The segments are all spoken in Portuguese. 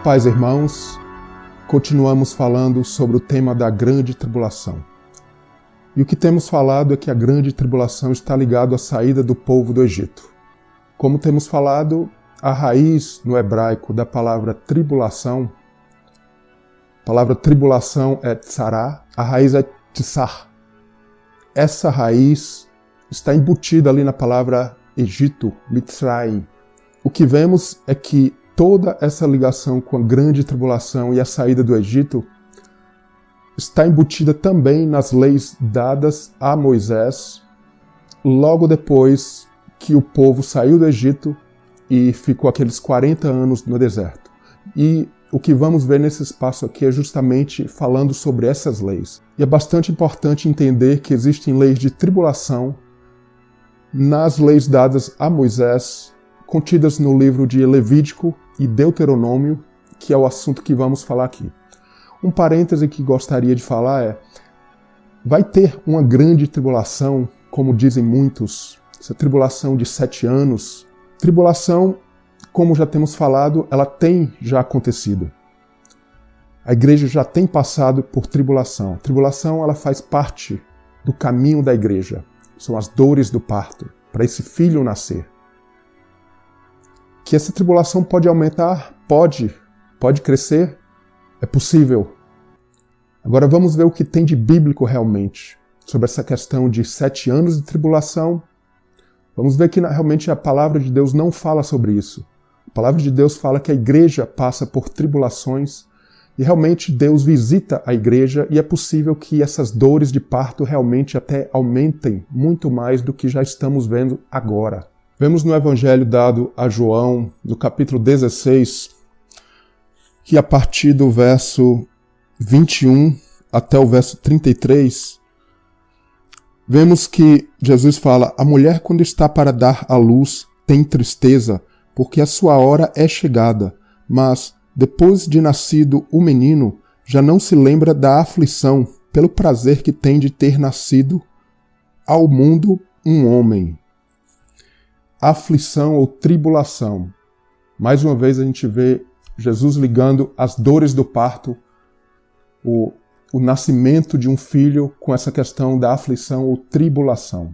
paz, irmãos. Continuamos falando sobre o tema da grande tribulação. E o que temos falado é que a grande tribulação está ligada à saída do povo do Egito. Como temos falado, a raiz no hebraico da palavra tribulação, a palavra tribulação é tsará, a raiz é tsar. Essa raiz está embutida ali na palavra Egito, Mitzrayim. O que vemos é que toda essa ligação com a grande tribulação e a saída do Egito está embutida também nas leis dadas a Moisés logo depois que o povo saiu do Egito e ficou aqueles 40 anos no deserto. E o que vamos ver nesse espaço aqui é justamente falando sobre essas leis. E é bastante importante entender que existem leis de tribulação nas leis dadas a Moisés, contidas no livro de Levítico e Deuteronômio, que é o assunto que vamos falar aqui. Um parêntese que gostaria de falar é: vai ter uma grande tribulação, como dizem muitos, essa tribulação de 7 anos. Tribulação, como já temos falado, ela tem já acontecido. A igreja já tem passado por tribulação. Tribulação, ela faz parte do caminho da igreja. São as dores do parto, para esse filho nascer. Que essa tribulação pode aumentar? Pode crescer? É possível. Agora vamos ver o que tem de bíblico realmente sobre essa questão de 7 anos de tribulação. Vamos ver que realmente a palavra de Deus não fala sobre isso. A palavra de Deus fala que a igreja passa por tribulações e realmente Deus visita a igreja e é possível que essas dores de parto realmente até aumentem muito mais do que já estamos vendo agora. Vemos no Evangelho dado a João, no capítulo 16, que a partir do verso 21 até o verso 33, vemos que Jesus fala: a mulher, quando está para dar à luz, tem tristeza, porque a sua hora é chegada, mas, depois de nascido o menino, já não se lembra da aflição, pelo prazer que tem de ter nascido ao mundo um homem. Aflição ou tribulação. Mais uma vez a gente vê Jesus ligando as dores do parto, o nascimento de um filho com essa questão da aflição ou tribulação.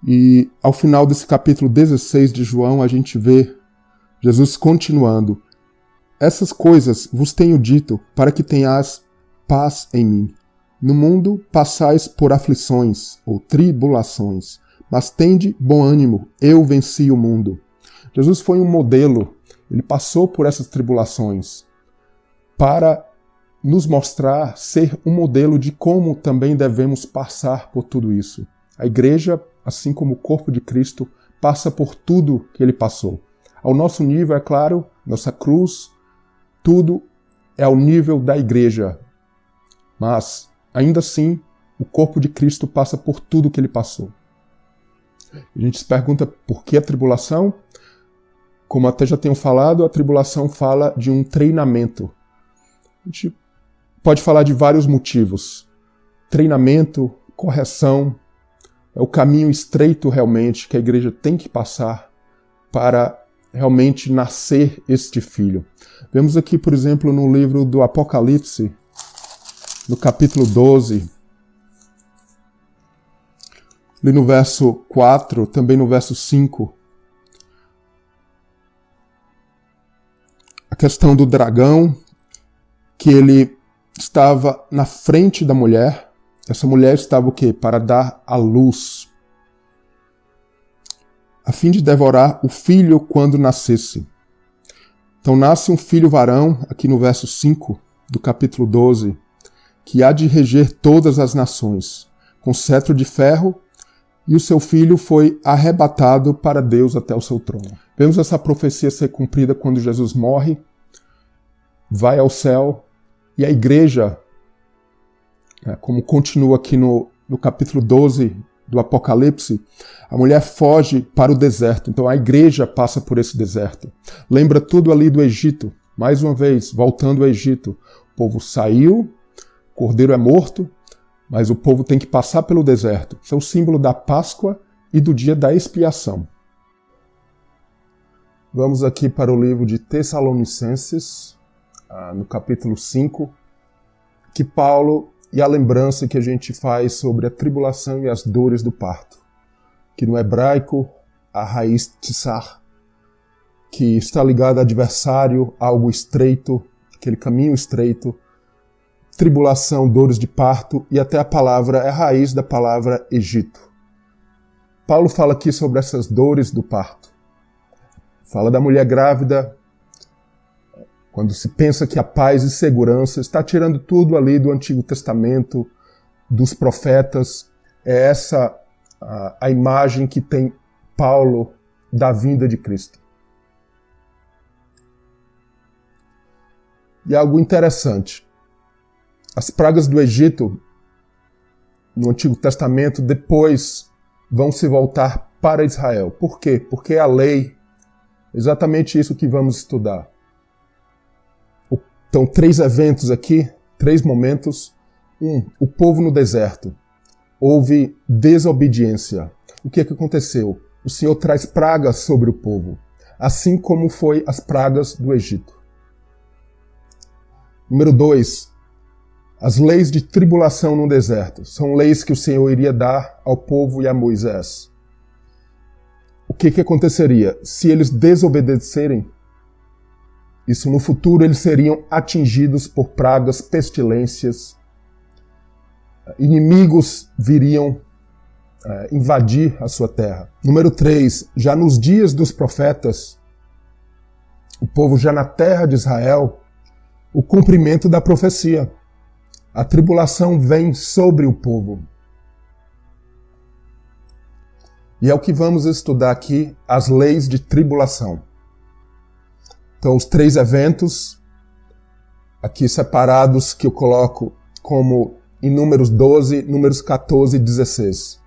E ao final desse capítulo 16 de João a gente vê Jesus continuando: essas coisas vos tenho dito para que tenhais paz em mim. No mundo passais por aflições ou tribulações, mas tende bom ânimo, eu venci o mundo. Jesus foi um modelo, ele passou por essas tribulações para nos mostrar, ser um modelo de como também devemos passar por tudo isso. A igreja, assim como o corpo de Cristo, passa por tudo que ele passou. Ao nosso nível, é claro, nossa cruz, tudo é ao nível da igreja. Mas, ainda assim, o corpo de Cristo passa por tudo que ele passou. A gente se pergunta por que a tribulação? Como até já tenho falado, a tribulação fala de um treinamento. A gente pode falar de vários motivos. Treinamento, correção, é o caminho estreito realmente que a igreja tem que passar para realmente nascer este filho. Vemos aqui, por exemplo, no livro do Apocalipse, no capítulo 12, ali no verso 4, também no verso 5, a questão do dragão, que ele estava na frente da mulher. Essa mulher estava o quê? Para dar à luz, a fim de devorar o filho quando nascesse. Então nasce um filho varão, aqui no verso 5 do capítulo 12, que há de reger todas as nações, com cetro de ferro, e o seu filho foi arrebatado para Deus até o seu trono. Vemos essa profecia ser cumprida quando Jesus morre, vai ao céu, e a igreja, como continua aqui no capítulo 12 do Apocalipse, a mulher foge para o deserto. Então a igreja passa por esse deserto. Lembra tudo ali do Egito. Mais uma vez, voltando ao Egito. O povo saiu, o cordeiro é morto, mas o povo tem que passar pelo deserto. Isso é o símbolo da Páscoa e do dia da expiação. Vamos aqui para o livro de Tessalonicenses, no capítulo 5, que Paulo e a lembrança que a gente faz sobre a tribulação e as dores do parto, que no hebraico a raiz tsar, que está ligada a adversário, algo estreito, aquele caminho estreito, tribulação, dores de parto, e até a palavra é a raiz da palavra Egito. Paulo fala aqui sobre essas dores do parto. Fala da mulher grávida, quando se pensa que a paz e segurança está tirando tudo ali do Antigo Testamento, dos profetas. É essa a imagem que tem Paulo da vinda de Cristo. E algo interessante. As pragas do Egito, no Antigo Testamento, depois vão se voltar para Israel. Por quê? Porque a lei, exatamente isso que vamos estudar. Então, 3 eventos aqui, 3 momentos. O povo no deserto. Houve desobediência. O que aconteceu? O Senhor traz pragas sobre o povo, assim como foi as pragas do Egito. Número 2, as leis de tribulação no deserto. São leis que o Senhor iria dar ao povo e a Moisés. O que aconteceria? Se eles desobedecerem, isso no futuro eles seriam atingidos por pragas, pestilências. Inimigos viriam invadir a sua terra. Número 3, já nos dias dos profetas, o povo já na terra de Israel, o cumprimento da profecia. A tribulação vem sobre o povo. E é o que vamos estudar aqui, as leis de tribulação. Então, os 3 eventos, aqui separados, que eu coloco como em Números 12, Números 14 e 16.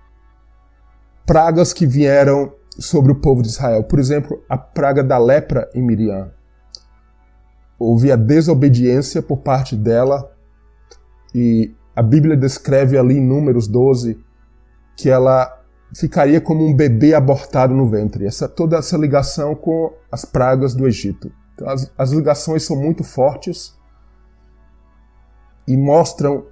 Pragas que vieram sobre o povo de Israel. Por exemplo, a praga da lepra em Miriam. Houve a desobediência por parte dela, e a Bíblia descreve ali em Números 12 que ela ficaria como um bebê abortado no ventre. Toda essa ligação com as pragas do Egito. Então, as ligações são muito fortes e mostram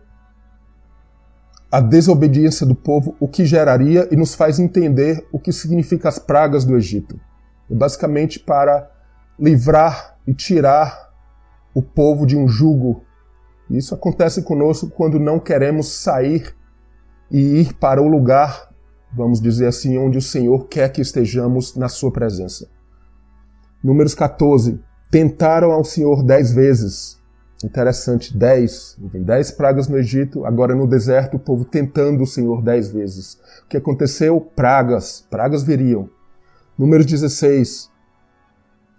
a desobediência do povo, o que geraria, e nos faz entender o que significa as pragas do Egito. É basicamente para livrar e tirar o povo de um jugo. Isso acontece conosco quando não queremos sair e ir para o lugar, vamos dizer assim, onde o Senhor quer que estejamos na sua presença. Números 14. Tentaram ao Senhor 10 vezes. Interessante, 10. 10 pragas no Egito, agora no deserto o povo tentando o Senhor 10 vezes. O que aconteceu? Pragas viriam. Números 16.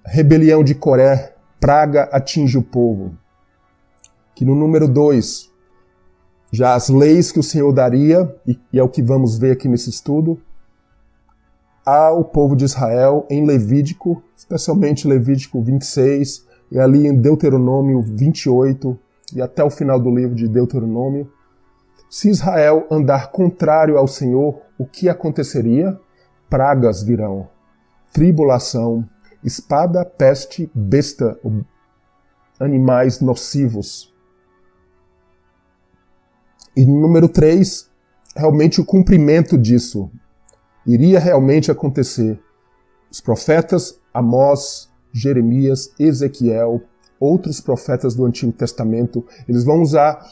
Rebelião de Coré, praga atinge o povo. Que no número 2, já as leis que o Senhor daria, e é o que vamos ver aqui nesse estudo, ao povo de Israel em Levítico, especialmente Levítico 26, e ali em Deuteronômio 28, e até o final do livro de Deuteronômio. Se Israel andar contrário ao Senhor, o que aconteceria? Pragas virão, tribulação, espada, peste, besta, animais nocivos. E no número 3, realmente o cumprimento disso iria realmente acontecer. Os profetas Amós, Jeremias, Ezequiel, outros profetas do Antigo Testamento, eles vão usar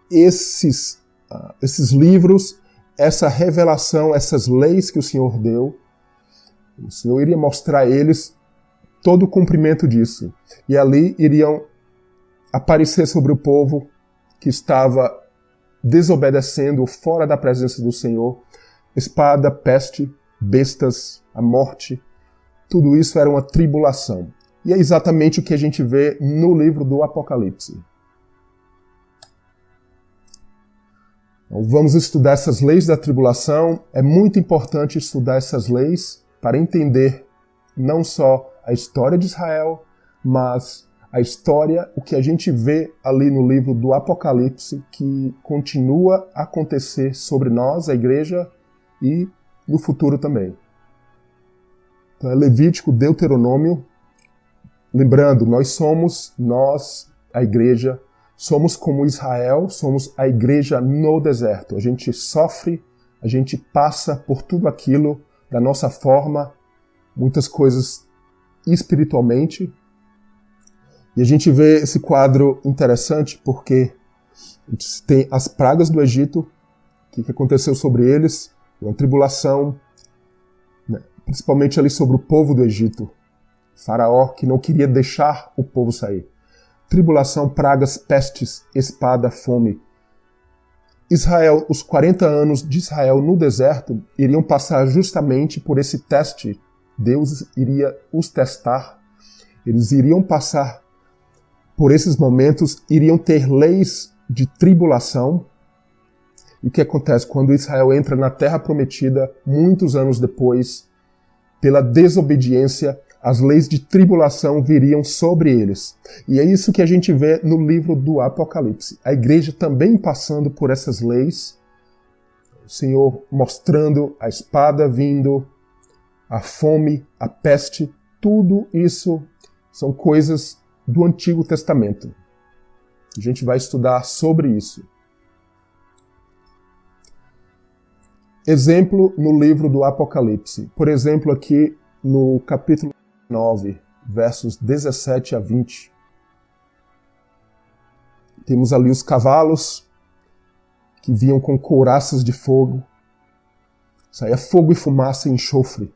esses livros, essa revelação, essas leis que o Senhor deu. O Senhor iria mostrar a eles todo o cumprimento disso. E ali iriam aparecer sobre o povo que estava desobedecendo, fora da presença do Senhor, espada, peste, bestas, a morte. Tudo isso era uma tribulação. E é exatamente o que a gente vê no livro do Apocalipse. Então, vamos estudar essas leis da tribulação. É muito importante estudar essas leis para entender não só a história de Israel, mas a história, o que a gente vê ali no livro do Apocalipse, que continua a acontecer sobre nós, a igreja, e no futuro também. Então é Levítico, Deuteronômio. Lembrando, nós, a igreja, somos como Israel, somos a igreja no deserto. A gente sofre, a gente passa por tudo aquilo da nossa forma, muitas coisas espiritualmente. E a gente vê esse quadro interessante porque a gente tem as pragas do Egito, o que aconteceu sobre eles, uma tribulação, né, principalmente ali sobre o povo do Egito. Faraó que não queria deixar o povo sair. Tribulação, pragas, pestes, espada, fome. Israel, os 40 anos de Israel no deserto iriam passar justamente por esse teste. Deus iria os testar. Eles iriam passar por esses momentos, iriam ter leis de tribulação. E o que acontece? Quando Israel entra na Terra Prometida, muitos anos depois, pela desobediência, as leis de tribulação viriam sobre eles. E é isso que a gente vê no livro do Apocalipse. A igreja também passando por essas leis, o Senhor mostrando a espada vindo, a fome, a peste, tudo isso são coisas do Antigo Testamento. A gente vai estudar sobre isso. Exemplo no livro do Apocalipse. Por exemplo, aqui no capítulo 9, versos 17 a 20. Temos ali os cavalos que vinham com couraças de fogo. Saía fogo e fumaça e enxofre.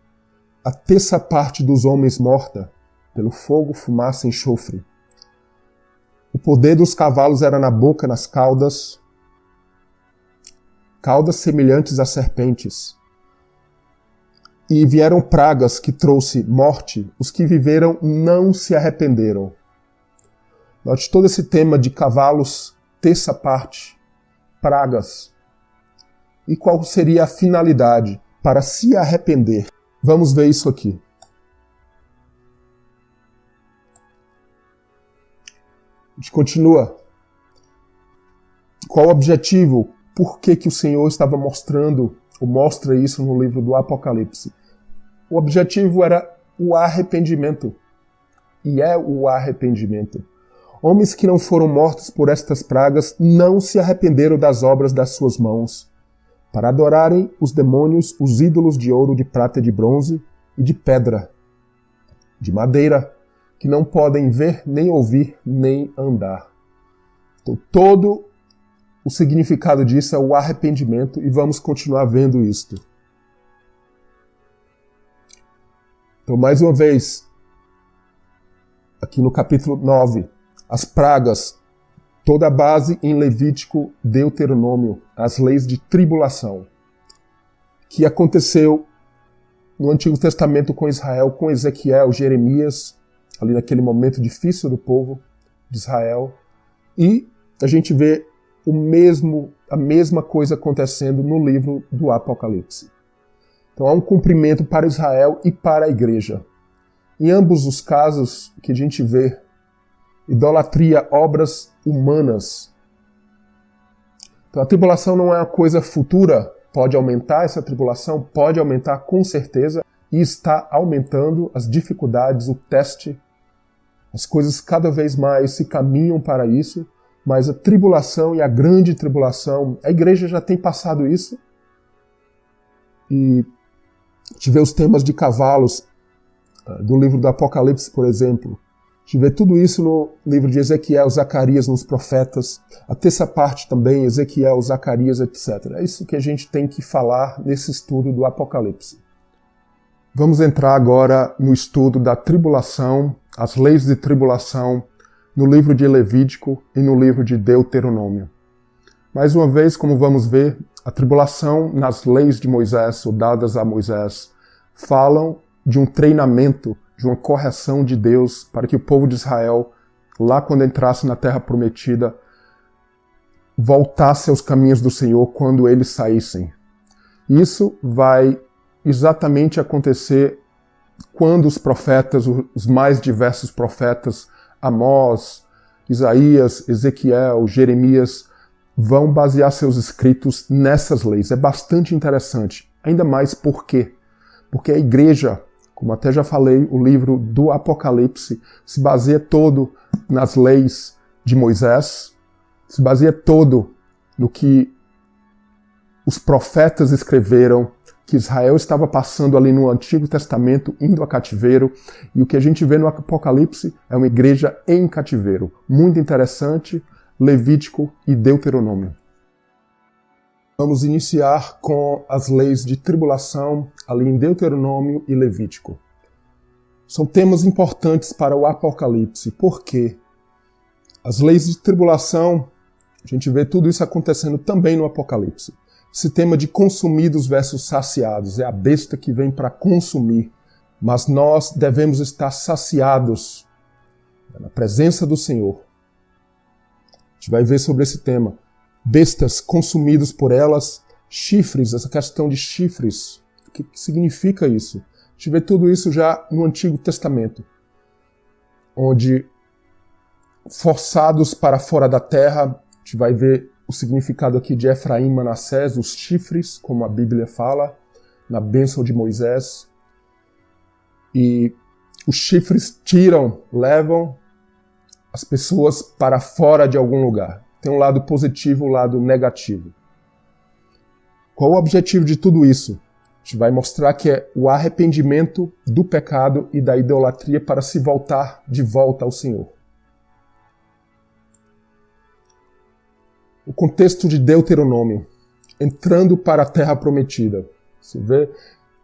A terça parte dos homens morta pelo fogo, fumaça e enxofre. O poder dos cavalos era na boca, nas caudas, caudas semelhantes a serpentes. E vieram pragas que trouxe morte, os que viveram não se arrependeram. Note todo esse tema de cavalos, terça parte, pragas. E qual seria a finalidade? Para se arrepender. Vamos ver isso aqui. A gente continua. Qual o objetivo? Por que o Senhor estava mostrando ou mostra isso no livro do Apocalipse? O objetivo era o arrependimento. E é o arrependimento. Homens que não foram mortos por estas pragas não se arrependeram das obras das suas mãos, para adorarem os demônios, os ídolos de ouro, de prata, de bronze e de pedra, de madeira, que não podem ver, nem ouvir, nem andar. Então, todo o significado disso é o arrependimento, e vamos continuar vendo isto. Então, mais uma vez, aqui no capítulo 9, as pragas, toda a base em Levítico, Deuteronômio, as leis de tribulação, que aconteceu no Antigo Testamento com Israel, com Ezequiel, Jeremias, ali naquele momento difícil do povo de Israel, e a gente vê a mesma coisa acontecendo no livro do Apocalipse. Então há um cumprimento para Israel e para a igreja. Em ambos os casos que a gente vê idolatria, obras humanas. Então a tribulação não é uma coisa futura. Pode aumentar essa tribulação? Pode aumentar com certeza. E está aumentando as dificuldades, o teste. As coisas cada vez mais se caminham para isso. Mas a tribulação e a grande tribulação, a igreja já tem passado isso. E a gente vê os temas de cavalos do livro do Apocalipse, por exemplo. A gente vê tudo isso no livro de Ezequiel, Zacarias, nos profetas. A terça parte também, Ezequiel, Zacarias, etc. É isso que a gente tem que falar nesse estudo do Apocalipse. Vamos entrar agora no estudo da tribulação, as leis de tribulação, no livro de Levítico e no livro de Deuteronômio. Mais uma vez, como vamos ver, a tribulação nas leis de Moisés, ou dadas a Moisés, falam de um treinamento, de uma correção de Deus para que o povo de Israel, lá quando entrasse na Terra Prometida, voltasse aos caminhos do Senhor quando eles saíssem. Isso vai exatamente acontecer quando os profetas, os mais diversos profetas, Amós, Isaías, Ezequiel, Jeremias, vão basear seus escritos nessas leis. É bastante interessante. Ainda mais por quê? Porque a igreja, Como até já falei, o livro do Apocalipse se baseia todo nas leis de Moisés, se baseia todo no que os profetas escreveram, que Israel estava passando ali no Antigo Testamento, indo a cativeiro, e o que a gente vê no Apocalipse é uma igreja em cativeiro. Muito interessante, Levítico e Deuteronômio. Vamos iniciar com as leis de tribulação, ali em Deuteronômio e Levítico. São temas importantes para o Apocalipse. Por quê? As leis de tribulação, a gente vê tudo isso acontecendo também no Apocalipse. Esse tema de consumidos versus saciados, é a besta que vem para consumir, mas nós devemos estar saciados na presença do Senhor. A gente vai ver sobre esse tema. Bestas consumidos por elas, chifres, essa questão de chifres, o que significa isso? A gente vê tudo isso já no Antigo Testamento, onde forçados para fora da terra, a gente vai ver o significado aqui de Efraim e Manassés, os chifres, como a Bíblia fala, na bênção de Moisés. E os chifres tiram, levam as pessoas para fora de algum lugar. Tem um lado positivo e um lado negativo. Qual o objetivo de tudo isso? A gente vai mostrar que é o arrependimento do pecado e da idolatria para se voltar de volta ao Senhor. O contexto de Deuteronômio, entrando para a terra prometida. Você vê,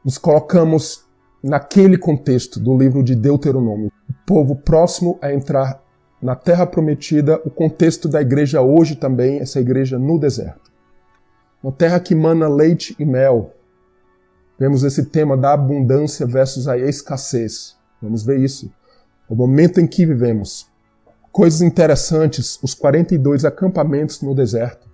nos colocamos naquele contexto do livro de Deuteronômio. O povo próximo a entrar na terra prometida, o contexto da igreja hoje também, essa igreja no deserto. Uma terra que mana leite e mel. Vemos esse tema da abundância versus a escassez. Vamos ver isso. O momento em que vivemos. Coisas interessantes, os 42 acampamentos no deserto.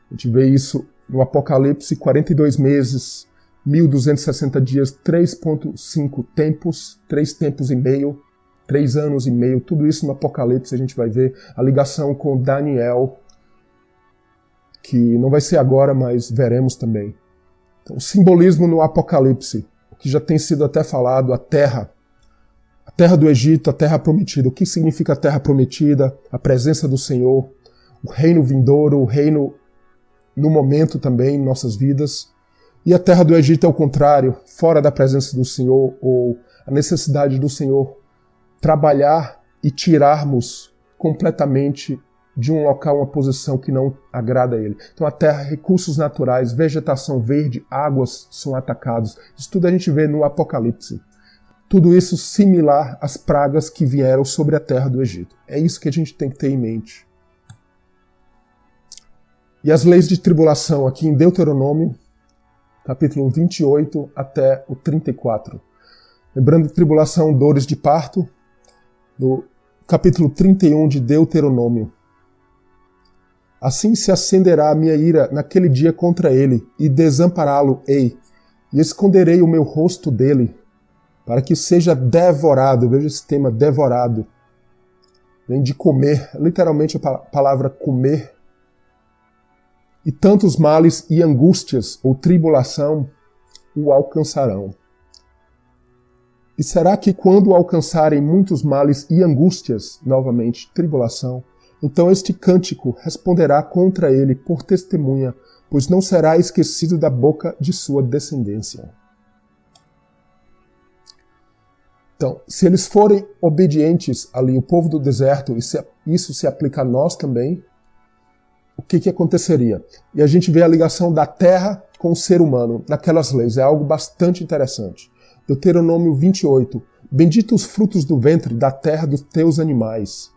A gente vê isso no Apocalipse, 42 meses, 1.260 dias, 3,5 tempos, 3 tempos e meio, 3 anos e meio, tudo isso no Apocalipse a gente vai ver a ligação com Daniel, que não vai ser agora, mas veremos também. Então, o simbolismo no Apocalipse, o que já tem sido até falado, a terra do Egito, a terra prometida. O que significa a terra prometida? A presença do Senhor, o reino vindouro, o reino no momento também em nossas vidas. E a terra do Egito é o contrário, fora da presença do Senhor, ou a necessidade do Senhor trabalhar e tirarmos completamente de um local, uma posição que não agrada a Ele. Então a terra, recursos naturais, vegetação verde, águas são atacados. Isso tudo a gente vê no Apocalipse. Tudo isso similar às pragas que vieram sobre a terra do Egito. É isso que a gente tem que ter em mente. E as leis de tribulação aqui em Deuteronômio, capítulo 28 até o 34. Lembrando, tribulação, dores de parto, no capítulo 31 de Deuteronômio. Assim se acenderá a minha ira naquele dia contra ele, e desampará-lo-ei, e esconderei o meu rosto dele, para que seja devorado. Veja esse tema, devorado. Vem de comer, literalmente a palavra comer. E tantos males e angústias ou tribulação o alcançarão. E será que quando alcançarem muitos males e angústias, novamente, tribulação, então este cântico responderá contra ele por testemunha, pois não será esquecido da boca de sua descendência. Então, se eles forem obedientes ali, o povo do deserto, isso se aplica a nós também, o que aconteceria? E a gente vê a ligação da terra com o ser humano naquelas leis. É algo bastante interessante. Deuteronômio 28. Bendito os frutos do ventre da terra dos teus animais.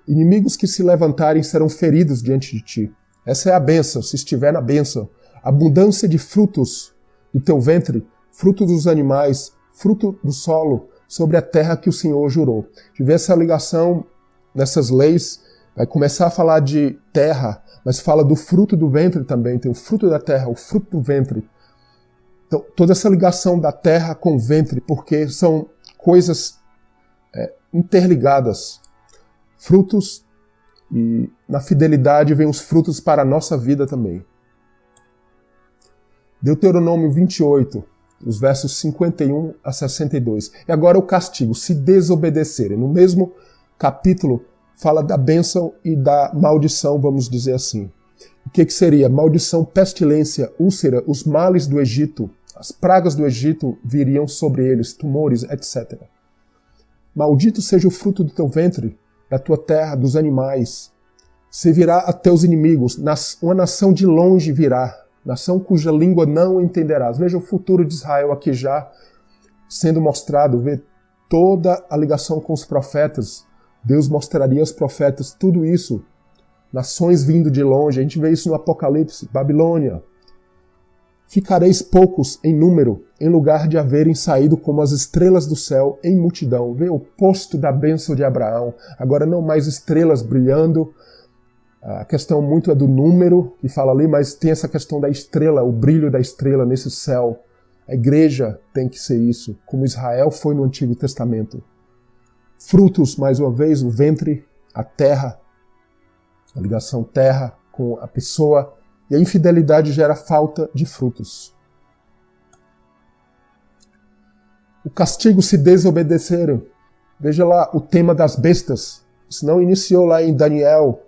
Inimigos que se levantarem serão feridos diante de ti. Essa é a bênção, se estiver na bênção. Abundância de frutos do teu ventre, fruto dos animais, fruto do solo, sobre a terra que o Senhor jurou. De ver essa ligação nessas leis, vai começar a falar de terra, mas fala do fruto do ventre também. Tem o fruto da terra, o fruto do ventre. Então, toda essa ligação da terra com o ventre, porque são coisas interligadas. Frutos, e na fidelidade vem os frutos para a nossa vida também. Deuteronômio 28. os versos 51 a 62. E agora o castigo, se desobedecerem. No mesmo capítulo, fala da bênção e da maldição, vamos dizer assim. O que seria? Maldição, pestilência, úlcera, os males do Egito, as pragas do Egito viriam sobre eles, tumores, etc. Maldito seja o fruto do teu ventre, da tua terra, dos animais. Se virá a teus inimigos, uma nação de longe virá, nação cuja língua não entenderás. Veja o futuro de Israel aqui já sendo mostrado, vê toda a ligação com os profetas. Deus mostraria aos profetas tudo isso. Nações vindo de longe, a gente vê isso no Apocalipse, Babilônia. Ficareis poucos em número, em lugar de haverem saído como as estrelas do céu em multidão. Vê o posto da bênção de Abraão. Agora não mais estrelas brilhando. A questão muito é do número, que fala ali, mas tem essa questão da estrela, o brilho da estrela nesse céu. A igreja tem que ser isso, como Israel foi no Antigo Testamento. Frutos, mais uma vez, o ventre, a terra, a ligação terra com a pessoa, e a infidelidade gera falta de frutos. O castigo se desobedecerem. Veja lá o tema das bestas. Isso não iniciou lá em Daniel,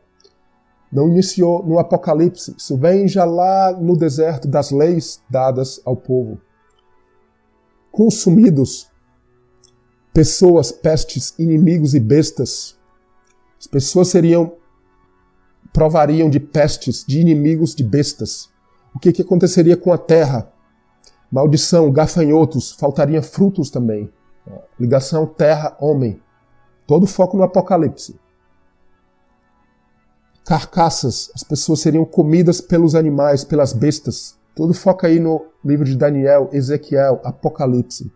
não iniciou no Apocalipse. Isso vem já lá no deserto das leis dadas ao povo. Consumidos, pessoas, pestes, inimigos e bestas. As pessoas provariam de pestes, de inimigos, de bestas. O que aconteceria com a terra? Maldição, gafanhotos, faltaria frutos também. Ligação terra-homem. Todo foco no Apocalipse. Carcaças, as pessoas seriam comidas pelos animais, pelas bestas. Todo foco aí no livro de Daniel, Ezequiel, Apocalipse.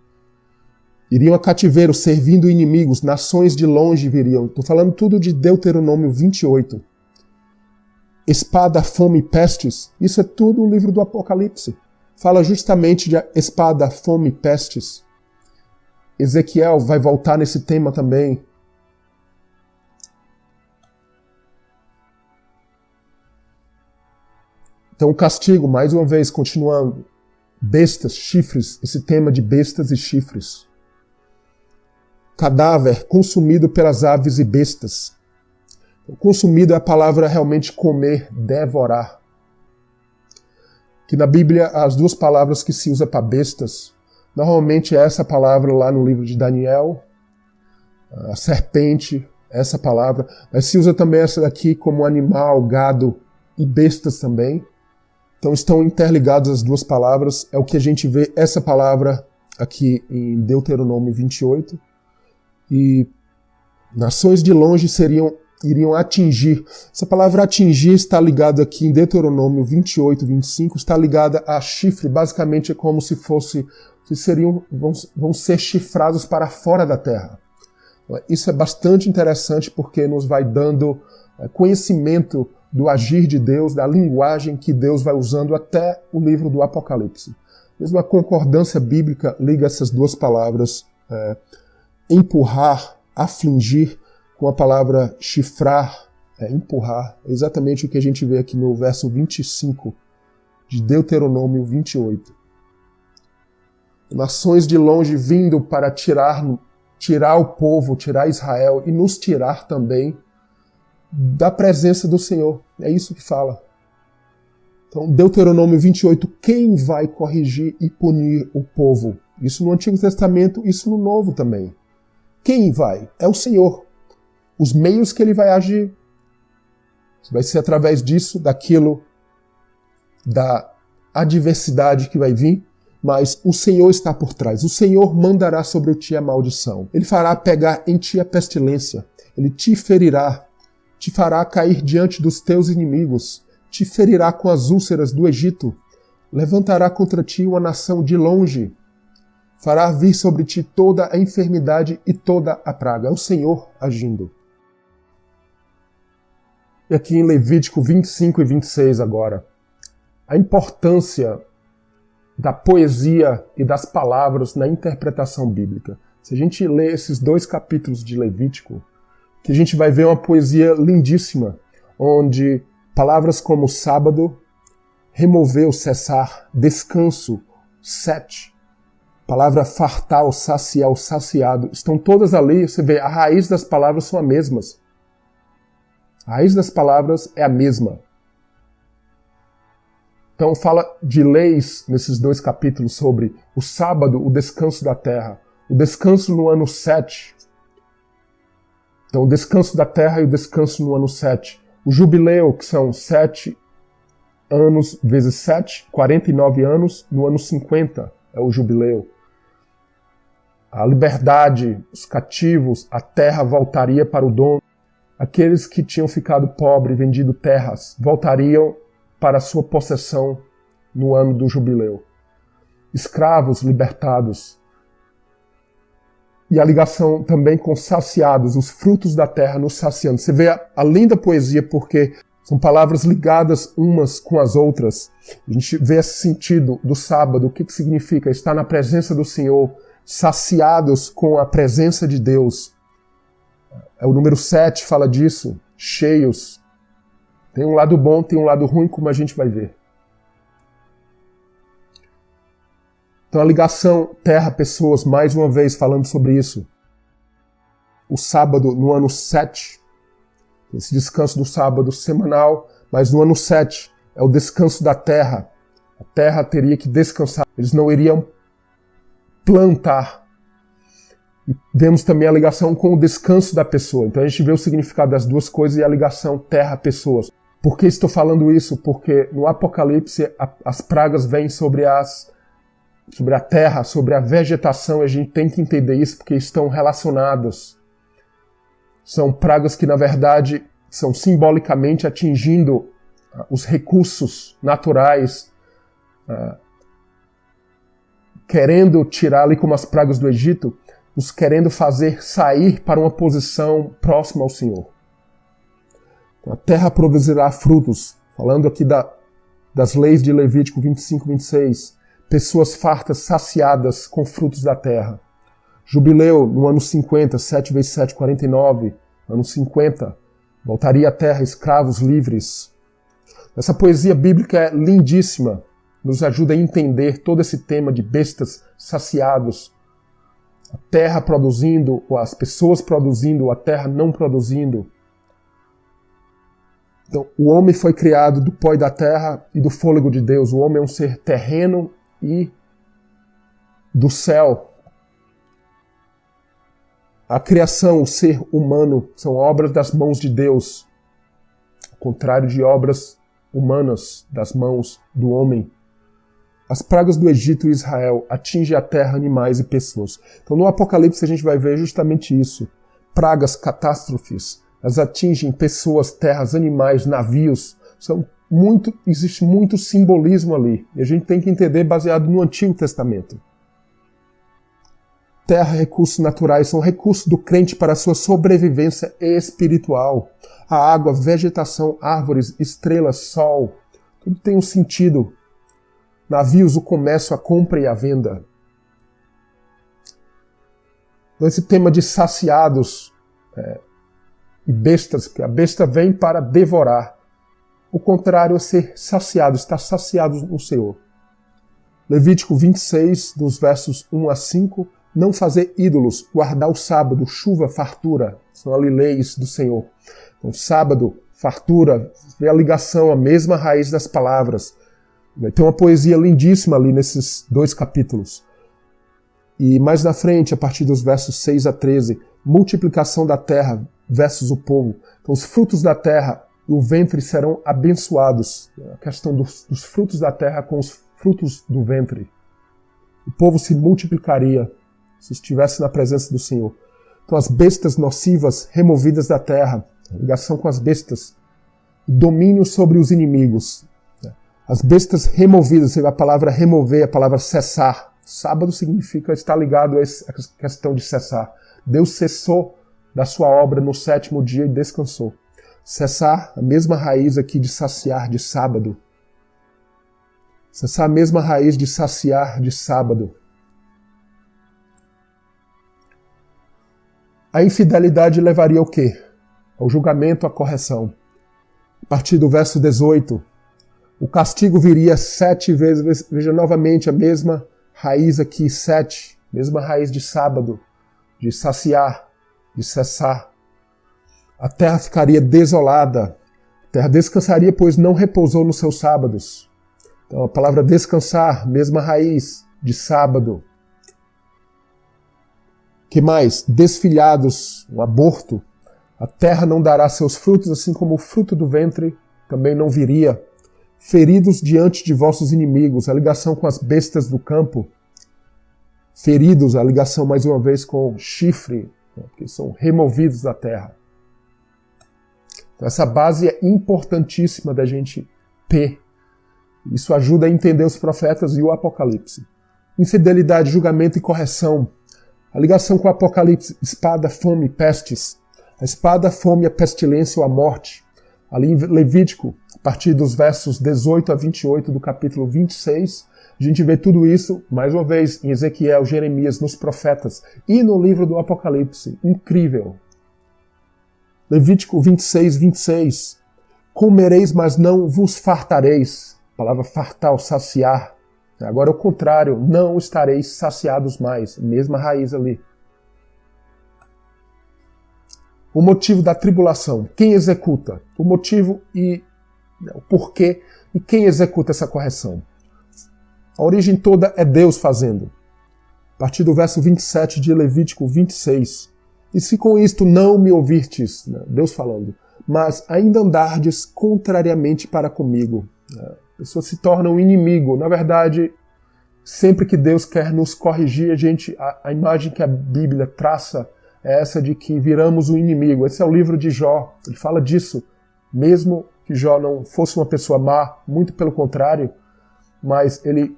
Iriam a cativeiro, servindo inimigos, nações de longe viriam. Estou falando tudo de Deuteronômio 28. Espada, fome e pestes, isso é tudo o livro do Apocalipse. Fala justamente de espada, fome e pestes. Ezequiel vai voltar nesse tema também. Então o castigo, mais uma vez, continuando. Bestas, chifres, esse tema de bestas e chifres. Cadáver consumido pelas aves e bestas. Consumido é a palavra realmente comer, devorar. Que na Bíblia as duas palavras que se usa para bestas, normalmente é essa palavra lá no livro de Daniel, a serpente, essa palavra, mas se usa também essa daqui como animal, gado e bestas também. Então estão interligadas as duas palavras, é o que a gente vê essa palavra aqui em Deuteronômio 28. E nações de longe iriam atingir. Essa palavra atingir está ligada aqui em Deuteronômio 28, 25, está ligada a chifre. Basicamente é como se vão ser chifrados para fora da terra. Isso é bastante interessante porque nos vai dando conhecimento do agir de Deus, da linguagem que Deus vai usando até o livro do Apocalipse. Mesmo a concordância bíblica liga essas duas palavras, empurrar, afligir, com a palavra chifrar, empurrar, é exatamente o que a gente vê aqui no verso 25 de Deuteronômio 28. Nações de longe vindo para tirar o povo, tirar Israel e nos tirar também da presença do Senhor. É isso que fala. Então, Deuteronômio 28, quem vai corrigir e punir o povo? Isso no Antigo Testamento, isso no Novo também. Quem vai? É o Senhor. Os meios que ele vai agir. Vai ser através disso, daquilo, da adversidade que vai vir, mas o Senhor está por trás. O Senhor mandará sobre ti a maldição. Ele fará pegar em ti a pestilência. Ele te ferirá, te fará cair diante dos teus inimigos, te ferirá com as úlceras do Egito, levantará contra ti uma nação de longe, fará vir sobre ti toda a enfermidade e toda a praga. É o Senhor agindo. E aqui em Levítico 25 e 26 agora, a importância da poesia e das palavras na interpretação bíblica. Se a gente lê esses 2 capítulos de Levítico, que a gente vai ver uma poesia lindíssima, onde palavras como sábado, remover, cessar, descanso, sete, A palavra fartar, ou saciar, ou saciado, estão todas ali. Você vê, a raiz das palavras são as mesmas. A raiz das palavras é a mesma. Então fala de leis nesses 2 capítulos sobre o sábado, o descanso da terra. O descanso no ano 7. Então o descanso da terra e o descanso no ano 7. O jubileu, que são 7 anos vezes 7, 49 anos, no ano 50 é o jubileu. A liberdade, os cativos, a terra voltaria para o dono. Aqueles que tinham ficado pobres, vendido terras, voltariam para a sua possessão no ano do jubileu. Escravos libertados. E a ligação também com saciados, os frutos da terra nos saciando. Você vê a linda poesia porque são palavras ligadas umas com as outras. A gente vê esse sentido do sábado, o que significa estar na presença do Senhor, saciados com a presença de Deus. O número 7 fala disso, cheios. Tem um lado bom, tem um lado ruim, como a gente vai ver. Então a ligação terra-pessoas, mais uma vez falando sobre isso. O sábado no ano 7, esse descanso do sábado semanal, mas no ano 7 é o descanso da terra. A terra teria que descansar, eles não iriam plantar. E vemos também a ligação com o descanso da pessoa. Então a gente vê o significado das duas coisas e a ligação terra-pessoas. Por que estou falando isso? Porque no Apocalipse as pragas vêm sobre a terra, sobre a vegetação, e a gente tem que entender isso porque estão relacionadas. São pragas que, na verdade, são simbolicamente atingindo os recursos naturais, querendo tirar ali como as pragas do Egito, nos querendo fazer sair para uma posição próxima ao Senhor. A terra produzirá frutos, falando aqui das leis de Levítico 25, 26, pessoas fartas, saciadas com frutos da terra. Jubileu, no ano 50, 7 vezes 7, 49, ano 50, voltaria à terra escravos livres. Essa poesia bíblica é lindíssima, nos ajuda a entender todo esse tema de bestas saciados, a terra produzindo, ou as pessoas produzindo, ou a terra não produzindo. Então, o homem foi criado do pó da terra e do fôlego de Deus. O homem é um ser terreno e do céu. A criação, o ser humano, são obras das mãos de Deus, ao contrário de obras humanas das mãos do homem. As pragas do Egito e Israel atingem a terra, animais e pessoas. Então no Apocalipse a gente vai ver justamente isso. Pragas, catástrofes, elas atingem pessoas, terras, animais, navios. Existe muito simbolismo ali. E a gente tem que entender baseado no Antigo Testamento. Terra, recursos naturais, são recursos do crente para a sua sobrevivência espiritual. A água, vegetação, árvores, estrelas, sol, tudo tem um sentido. Navios, o comércio, a compra e a venda. Então esse tema de saciados e bestas, porque a besta vem para devorar. O contrário é ser saciado, estar saciado no Senhor. Levítico 26, dos versos 1 a 5, não fazer ídolos, guardar o sábado, chuva, fartura, são ali leis do Senhor. Então sábado, fartura, vê a ligação, a mesma raiz das palavras. Tem uma poesia lindíssima ali nesses 2 capítulos. E mais na frente, a partir dos versos 6 a 13, multiplicação da terra versus o povo. Então os frutos da terra e o ventre serão abençoados. A questão dos frutos da terra com os frutos do ventre. O povo se multiplicaria se estivesse na presença do Senhor. Então as bestas nocivas removidas da terra, a ligação com as bestas, domínio sobre os inimigos. As bestas removidas, a palavra remover, a palavra cessar. Sábado significa estar ligado a essa questão de cessar. Deus cessou da sua obra no 7º dia e descansou. Cessar, a mesma raiz aqui de saciar de sábado. Cessar a mesma raiz de saciar de sábado. A infidelidade levaria ao quê? Ao julgamento, à correção. A partir do verso 18, o castigo viria 7 vezes, veja novamente a mesma raiz aqui, 7, mesma raiz de sábado, de saciar, de cessar. A terra ficaria desolada, a terra descansaria, pois não repousou nos seus sábados. Então a palavra descansar, mesma raiz de sábado. Que mais? Desfilhados, um aborto. A terra não dará seus frutos, assim como o fruto do ventre também não viria. Feridos diante de vossos inimigos, a ligação com as bestas do campo. Feridos, a ligação mais uma vez com chifre, que são removidos da terra. Então, essa base é importantíssima da gente ter. Isso ajuda a entender os profetas e o Apocalipse. Infidelidade, julgamento e correção. A ligação com o Apocalipse, espada, fome, pestes. A espada, a fome, a pestilência ou a morte. Ali em Levítico, a partir dos versos 18 a 28 do capítulo 26, a gente vê tudo isso, mais uma vez, em Ezequiel, Jeremias, nos profetas e no livro do Apocalipse. Incrível. Levítico 26, 26. Comereis, mas não vos fartareis. A palavra fartar, ou saciar. Agora é o contrário, não estareis saciados mais. Mesma raiz ali. O motivo da tribulação. Quem executa? O motivo e o porquê e quem executa essa correção. A origem toda é Deus fazendo. A partir do verso 27 de Levítico 26. E se com isto não me ouvirtes, Deus falando, mas ainda andardes contrariamente para comigo. A pessoa se torna um inimigo. Na verdade, sempre que Deus quer nos corrigir, a imagem que a Bíblia traça é essa de que viramos um inimigo. Esse é o livro de Jó. Ele fala disso. Mesmo que Jó não fosse uma pessoa má, muito pelo contrário, mas ele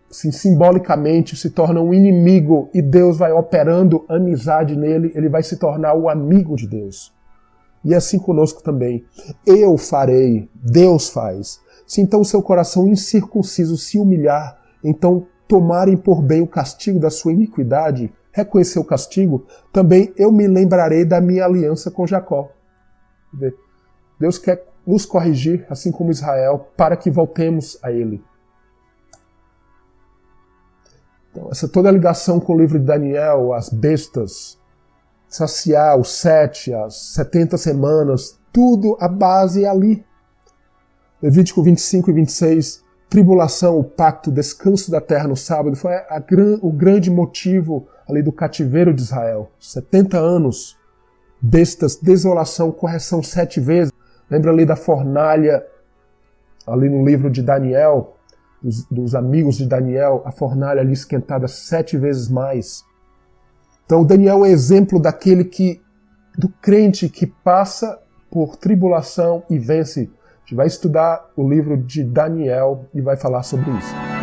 simbolicamente se torna um inimigo e Deus vai operando amizade nele, ele vai se tornar o amigo de Deus. E assim conosco também. Eu farei, Deus faz. Se então o seu coração incircunciso se humilhar, então tomarem por bem o castigo da sua iniquidade, reconhecer o castigo, também eu me lembrarei da minha aliança com Jacó. Deus quer nos corrigir, assim como Israel, para que voltemos a Ele. Então, essa toda a ligação com o livro de Daniel, as bestas, saciar os 7, as 70 semanas, tudo a base é ali. Levítico 25 e 26, tribulação, o pacto, descanso da terra no sábado, foi o grande motivo ali do cativeiro de Israel. 70 anos, bestas, desolação, correção 7 vezes. Lembra ali da fornalha, ali no livro de Daniel, dos amigos de Daniel, a fornalha ali esquentada 7 vezes mais. Então Daniel é exemplo do crente que passa por tribulação e vence. A gente vai estudar o livro de Daniel e vai falar sobre isso.